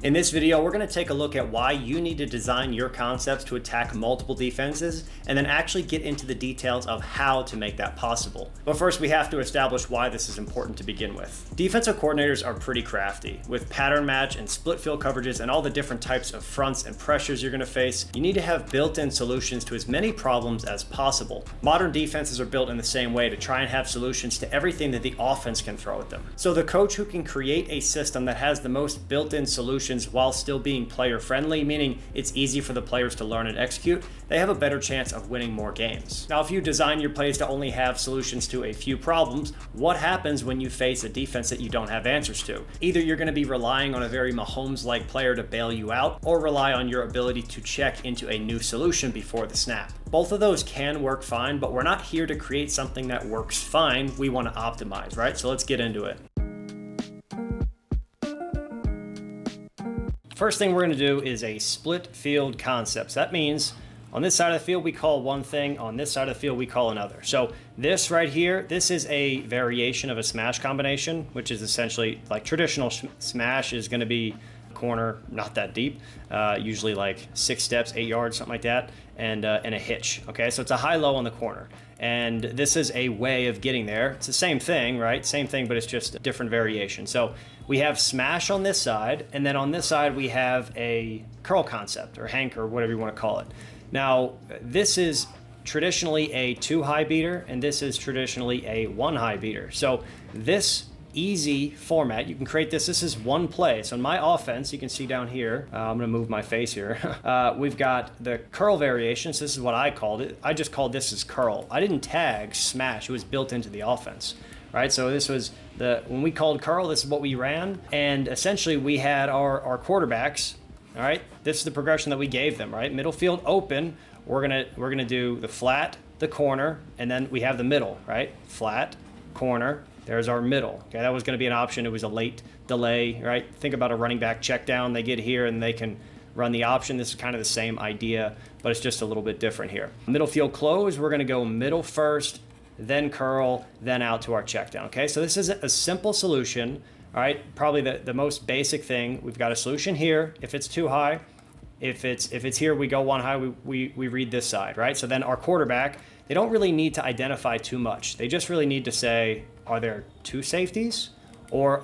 In this video, we're going to take a look at why you need to design your concepts to attack multiple defenses, and then actually get into the details of how to make that possible. But first, we have to establish why this is important to begin with. Defensive coordinators are pretty crafty. With pattern match and split field coverages and all the different types of fronts and pressures you're going to face, you need to have built-in solutions to as many problems as possible. Modern defenses are built in the same way to try and have solutions to everything that the offense can throw at them. So the coach who can create a system that has the most built-in solutions while still being player friendly, meaning it's easy for the players to learn and execute, they have a better chance of winning more games. Now, if you design your plays to only have solutions to a few problems, what happens when you face a defense that you don't have answers to? Either you're going to be relying on a very Mahomes-like player to bail you out, or rely on your ability to check into a new solution before the snap. Both of those can work fine, but we're not here to create something that works fine. We want to optimize, right? So let's get into it. First thing we're going to do is a split field concepts. That means on this side of the field, we call one thing. On this side of the field, we call another. So this right here, this is a variation of a smash combination, which is essentially like traditional smash is going to be corner, not that deep, usually like 6 steps, 8 yards, something like that, and a hitch. Okay, so it's a high-low on the corner. And this is a way of getting there. It's the same thing, right? Same thing, but it's just a different variation. So we have smash on this side, and then on this side we have a curl concept, or hank, or whatever you want to call it. Now, this is traditionally a 2-high beater, and this is traditionally a 1-high beater. So this easy format, you can create this. This is one play. So in my offense, you can see down here, I'm going to move my face here. We've got the curl variations. This is what I called it. I just called this as curl. I didn't tag smash. It was built into the offense, right? So this was when we called curl, this is what we ran. And essentially we had our quarterbacks, all right? This is the progression that we gave them, right? Middle field open. We're going to do the flat, the corner, and then we have the middle, right? Flat, corner. There's our middle. Okay, that was going to be an option. It was a late delay, right? Think about a running back check down. They get here and they can run the option. This is kind of the same idea, but it's just a little bit different here. Middle field close, we're going to go middle first, then curl, then out to our check down. Okay, so this is a simple solution. All right, probably the most basic thing. We've got a solution here. If it's too high, if it's here, we go one high, we read this side, right? So then our quarterback, they don't really need to identify too much. They just really need to say, are there 2 safeties, or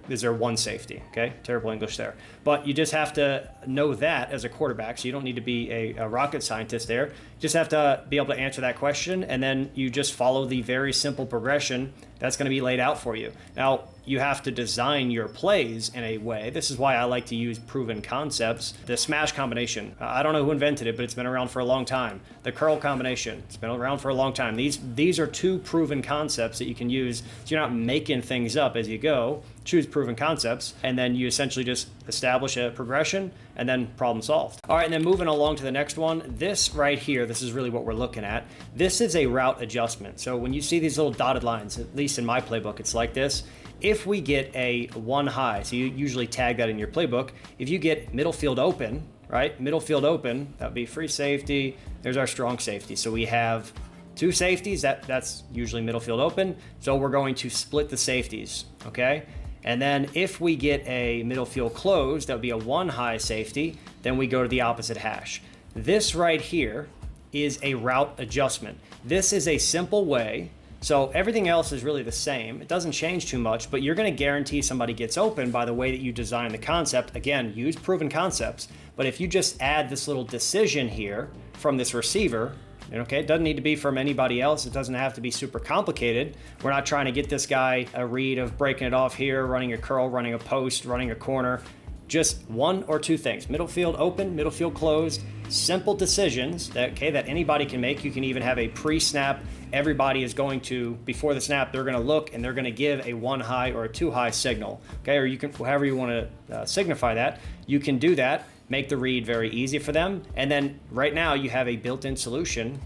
is there 1 safety? Okay, terrible English there. But you just have to know that as a quarterback, so you don't need to be a rocket scientist there. You just have to be able to answer that question, and then you just follow the very simple progression that's going to be laid out for you. Now, you have to design your plays in a way. This is why I like to use proven concepts. The smash combination, I don't know who invented it, but it's been around for a long time. The curl combination, it's been around for a long time. These are 2 proven concepts that you can use, so you're not making things up as you go. Choose proven concepts, and then you essentially just establish a progression, and then problem solved. All right, and then moving along to the next one, this right here, this is really what we're looking at. This is a route adjustment. So when you see these little dotted lines, at least in my playbook, it's like this. If we get a 1 high, so you usually tag that in your playbook, if you get middle field open, right? Middle field open, that would be free safety. There's our strong safety. So we have 2 safeties, that's usually middle field open. So we're going to split the safeties, okay? And then if we get a middle field closed, that would be a 1 high safety, then we go to the opposite hash. This right here is a route adjustment. This is a simple way. So everything else is really the same. It doesn't change too much, but you're going to guarantee somebody gets open by the way that you design the concept. Again, use proven concepts. But if you just add this little decision here from this receiver, okay, it doesn't need to be from anybody else. It doesn't have to be super complicated. We're not trying to get this guy a read of breaking it off here, running a curl, running a post, running a corner. Just 1 or 2 things. Middle field open, middle field closed. Simple decisions that anybody can make. You can even have a pre-snap. Everybody is going to, before the snap, they're going to look and they're going to give a 1 high or a 2 high signal. Okay, or you can, however you want to signify that, you can do that. Make the read very easy for them. And then right now you have a built-in solution,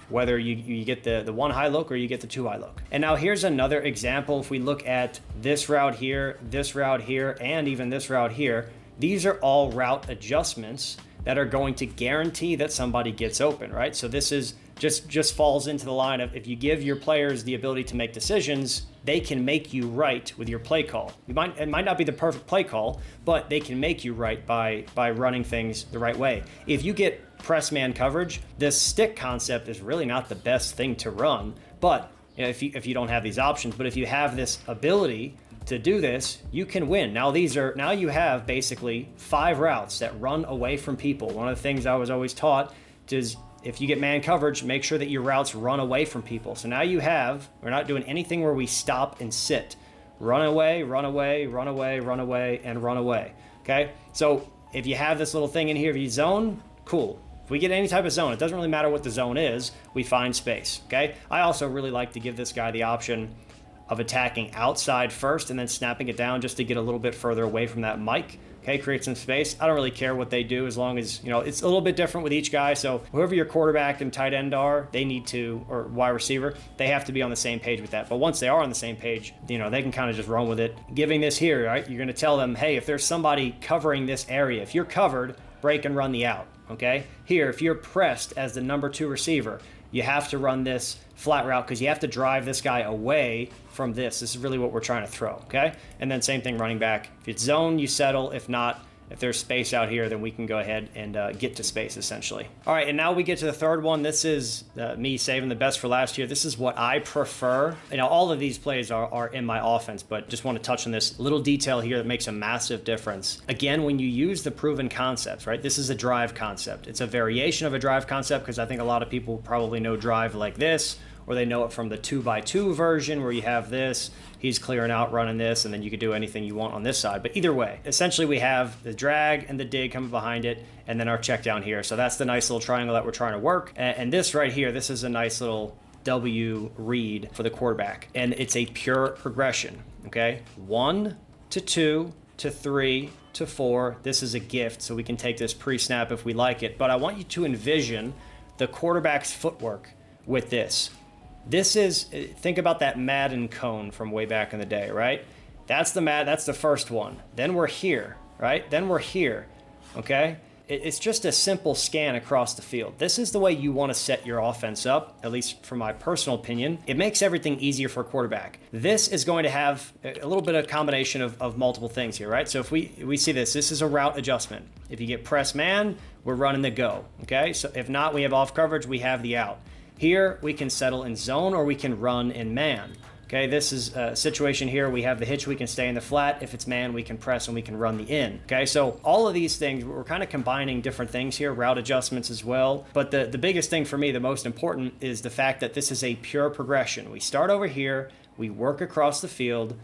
whether you get the 1 high look or you get the 2 high look. And now here's another example. If we look at this route here, and even this route here, these are all route adjustments that are going to guarantee that somebody gets open, right? So this is just falls into the line of, if you give your players the ability to make decisions, they can make you right with your play call. It might not be the perfect play call, but they can make you right by running things the right way. If you get press man coverage, this stick concept is really not the best thing to run, but if you don't have these options. But if you have this ability to do this, you can win. Now you have basically 5 routes that run away from people. One of the things I was always taught is, if you get man coverage, make sure that your routes run away from people. So now we're not doing anything where we stop and sit. Run away, run away, run away, run away, and run away. Okay? So if you have this little thing in here, if you zone, cool. If we get any type of zone, it doesn't really matter what the zone is, we find space. Okay? I also really like to give this guy the option of attacking outside first and then snapping it down just to get a little bit further away from that mic. Okay, create some space. I don't really care what they do, as long as, it's a little bit different with each guy. So whoever your quarterback and tight end are, they need to, or wide receiver, they have to be on the same page with that. But once they are on the same page, they can kind of just run with it. Giving this here, right, you're going to tell them, hey, if there's somebody covering this area, if you're covered, break and run the out. Okay, here, if you're pressed as the number 2 receiver, you have to run this flat route because you have to drive this guy away from this. This is really what we're trying to throw, okay? And then same thing running back. If it's zone, you settle. If not, if there's space out here, then we can go ahead and get to space, essentially. All right, and now we get to the third one. This is me saving the best for last year. This is what I prefer. All of these plays are in my offense, but just want to touch on this little detail here that makes a massive difference. Again, when you use the proven concepts, right? This is a drive concept. It's a variation of a drive concept, because I think a lot of people probably know drive like this, or they know it from the 2x2 version where you have this, he's clearing out, running this, and then you can do anything you want on this side. But either way, essentially we have the drag and the dig coming behind it, and then our check down here. So that's the nice little triangle that we're trying to work. And this right here, this is a nice little W read for the quarterback. And it's a pure progression, okay? 1 to 2 to 3 to 4. This is a gift, so we can take this pre-snap if we like it. But I want you to envision the quarterback's footwork with this. Think about that Madden cone from way back in the day, right? That's the first one. Then we're here, right? Then we're here, okay? It's just a simple scan across the field. This is the way you want to set your offense up, at least from my personal opinion. It makes everything easier for a quarterback. This is going to have a little bit of combination of multiple things here, right? So if we see this is a route adjustment. If you get press man, we're running the go, okay? So if not, we have off coverage, we have the out. Here, we can settle in zone, or we can run in man. Okay, this is a situation here. We have the hitch, we can stay in the flat. If it's man, we can press and we can run the in. Okay, so all of these things, we're kind of combining different things here, route adjustments as well. But the biggest thing for me, the most important, is the fact that this is a pure progression. We start over here, we work across the field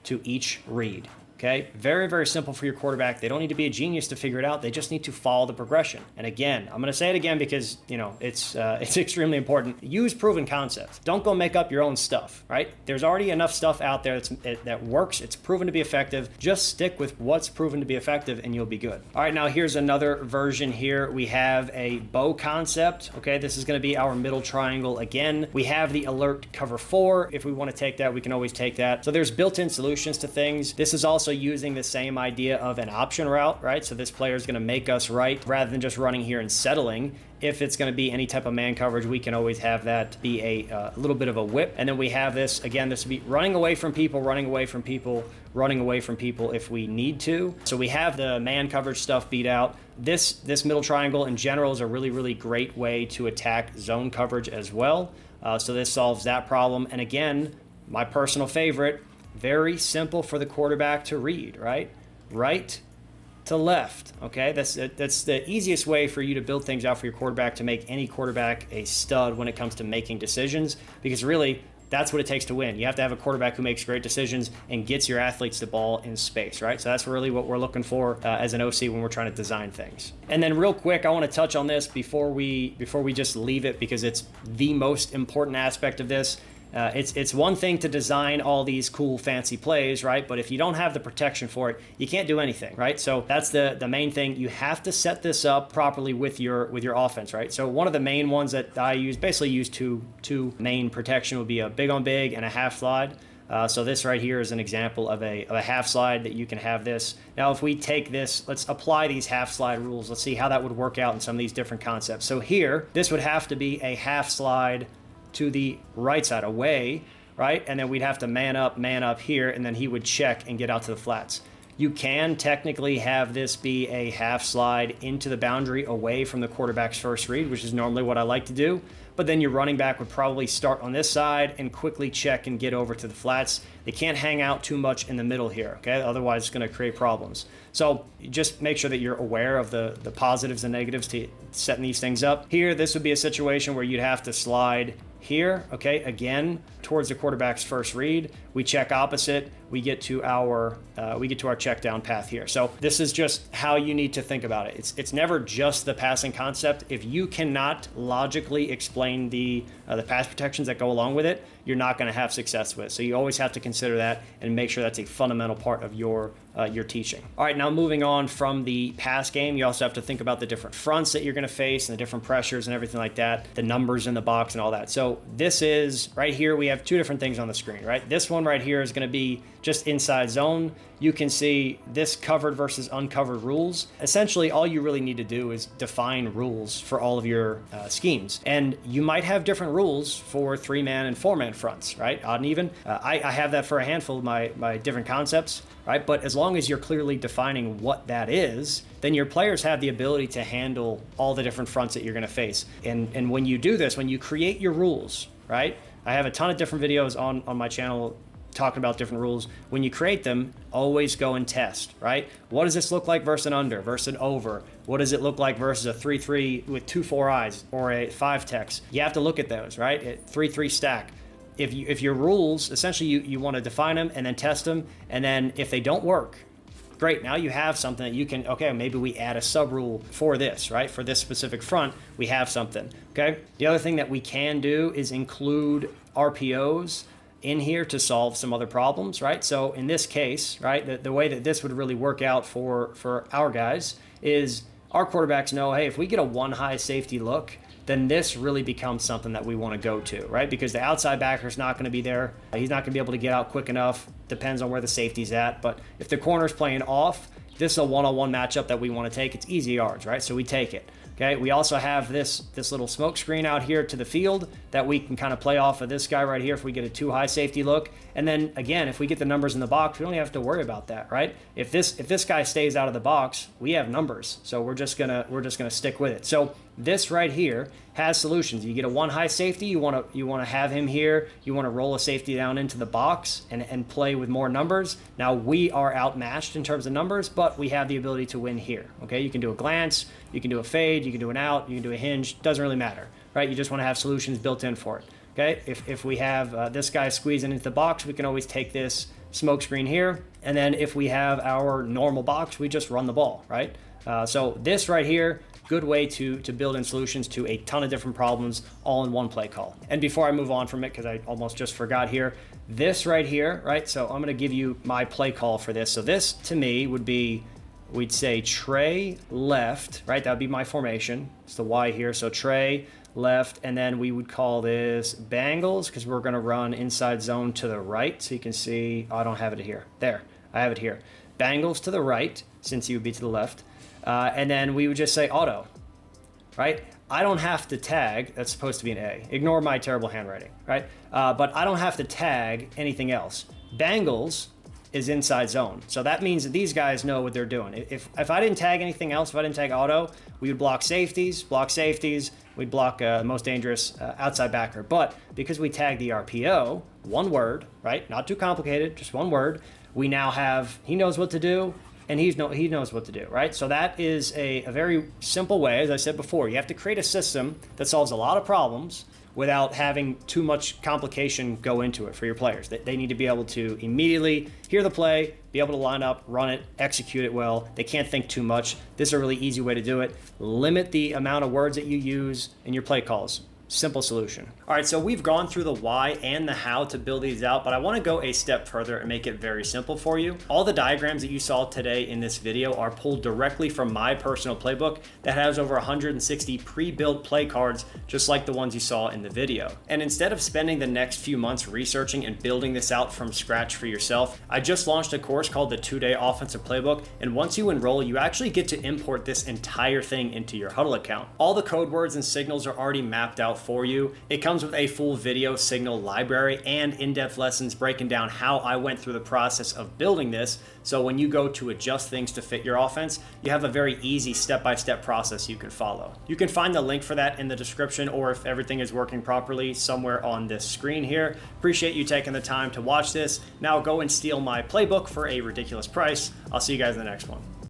to each read. Okay, very, very simple for your quarterback. They don't need to be a genius to figure it out. They just need to follow the progression. And again, I'm going to say it again because, it's extremely important. Use proven concepts. Don't go make up your own stuff, right? There's already enough stuff out there that works. It's proven to be effective. Just stick with what's proven to be effective and you'll be good. All right, now here's another version here. We have a bow concept. Okay, this is going to be our middle triangle again. We have the alert cover 4. If we want to take that, we can always take that. So there's built-in solutions to things. This is also using the same idea of an option route, right? So this player is going to make us right rather than just running here and settling. If it's going to be any type of man coverage, we can always have that be a little bit of a whip. And then we have this, again, this would be running away from people, running away from people, running away from people if we need to. So we have the man coverage stuff beat out. This middle triangle in general is a really, really great way to attack zone coverage as well. So this solves that problem. And again, my personal favorite, very simple for the quarterback to read, right? Right to left, okay? That's the easiest way for you to build things out for your quarterback, to make any quarterback a stud when it comes to making decisions, because really, that's what it takes to win. You have to have a quarterback who makes great decisions and gets your athletes the ball in space, right? So that's really what we're looking for as an OC when we're trying to design things. And then real quick, I want to touch on this before we just leave it, because it's the most important aspect of this. It's one thing to design all these cool fancy plays, right? But if you don't have the protection for it, you can't do anything, right? So that's the main thing. You have to set this up properly with your offense, right? So one of the main ones that I basically use two main protection would be a big on big and a half slide. So this right here is an example of a half slide that you can have this. Now, if we take this, let's apply these half slide rules. Let's see how that would work out in some of these different concepts. So here, this would have to be a half slide to the right side away, right? And then we'd have to man up here, and then he would check and get out to the flats. You can technically have this be a half slide into the boundary away from the quarterback's first read, which is normally what I like to do. But then your running back would probably start on this side and quickly check and get over to the flats. They can't hang out too much in the middle here, okay? Otherwise, it's going to create problems. So just make sure that you're aware of the positives and negatives to setting these things up. Here, this would be a situation where you'd have to slide here, okay, again, towards the quarterback's first read. We check opposite, we get to our check down path here. So this is just how you need to think about it. It's never just the passing concept. If you cannot logically explain the pass protections that go along with it, you're not going to have success with it. So you always have to consider that and make sure that's a fundamental part of your teaching. All right, now moving on from the pass game, you also have to think about the different fronts that you're going to face and the different pressures and everything like that, the numbers in the box and all that. So this is right here, we have two different things on the screen, right? This one right here is going to be just inside zone. You can see this covered versus uncovered rules. Essentially, all you really need to do is define rules for all of your schemes. And you might have different rules for 3-man and 4-man fronts, right? Odd and even. I have that for a handful of my different concepts, right? But as long as you're clearly defining what that is, then your players have the ability to handle all the different fronts that you're going to face. And when you do this, when you create your rules, right? I have a ton of different videos on my channel talking about different rules. When you create them, always go and test, right? What does this look like versus an under, versus an over? What does it look like versus a 3-3 with 2 4-eyes or a 5-tex? You have to look at those, right? 3-3 stack. If your rules, essentially you want to define them and then test them, and then if they don't work, great, now you have something that you can, okay, maybe we add a sub rule for this, right? For this specific front, we have something, okay? The other thing that we can do is include RPOs in here to solve some other problems, right? So in this case, right, the way that this would really work out for our guys is our quarterbacks know, hey, if we get a 1 high safety look, then this really becomes something that we want to go to, right? Because the outside backer's not going to be there. He's not going to be able to get out quick enough. Depends on where the safety's at. But if the corner's playing off, this is a one-on-one matchup that we want to take. It's easy yards, right? So we take it. Okay, we also have this little smoke screen out here to the field that we can kind of play off of this guy right here if we get a 2 high safety look. And then again, if we get the numbers in the box, we don't have to worry about that, right? If this guy stays out of the box, we have numbers. So we're just gonna stick with it. So this right here has solutions. You get a 1 high safety, you want to have him here, you want to roll a safety down into the box and play with more numbers. Now we are outmatched in terms of numbers, but we have the ability to win here. Okay, you can do a glance, you can do a fade, you can do an out, you can do a hinge, doesn't really matter, right? You just want to have solutions built in for it. Okay, if we have this guy squeezing into the box, we can always take this smoke screen here, and then if we have our normal box, we just run the ball, right? So this right here, good way to build in solutions to a ton of different problems all in one play call. And before I move on from it, because I almost just forgot here, this right here, right? So I'm going to give you my play call for this. So this to me would be, we'd say tray left, right? That would be my formation. It's the Y here. So tray left, and then we would call this Bengals because we're going to run inside zone to the right. So you can see, oh, I don't have it here. There, I have it here. Bengals to the right, since you would be to the left. And then we would just say auto, right? I don't have to tag, that's supposed to be an A. Ignore my terrible handwriting, right? But I don't have to tag anything else. Bengals is inside zone. So that means that these guys know what they're doing. If I didn't tag anything else, if I didn't tag auto, we would block safeties, we'd block most dangerous outside backer. But because we tag the RPO, one word, right? Not too complicated, just one word. We now have, he knows what to do, and he knows what to do, right? So that is a very simple way. As I said before, you have to create a system that solves a lot of problems without having too much complication go into it for your players. They need to be able to immediately hear the play, be able to line up, run it, execute it well. They can't think too much. This is a really easy way to do it. Limit the amount of words that you use in your play calls. Simple solution. All right, so we've gone through the why and the how to build these out, but I want to go a step further and make it very simple for you. All the diagrams that you saw today in this video are pulled directly from my personal playbook that has over 160 pre-built play cards, just like the ones you saw in the video. And instead of spending the next few months researching and building this out from scratch for yourself, I just launched a course called the 2-Day Offensive Playbook, and once you enroll, you actually get to import this entire thing into your Huddle account. All the code words and signals are already mapped out for you. It comes with a full video signal library and in-depth lessons breaking down how I went through the process of building this. So when you go to adjust things to fit your offense, you have a very easy step-by-step process you can follow. You can find the link for that in the description, or if everything is working properly, somewhere on this screen here. Appreciate you taking the time to watch this. Now go and steal my playbook for a ridiculous price. I'll see you guys in the next one.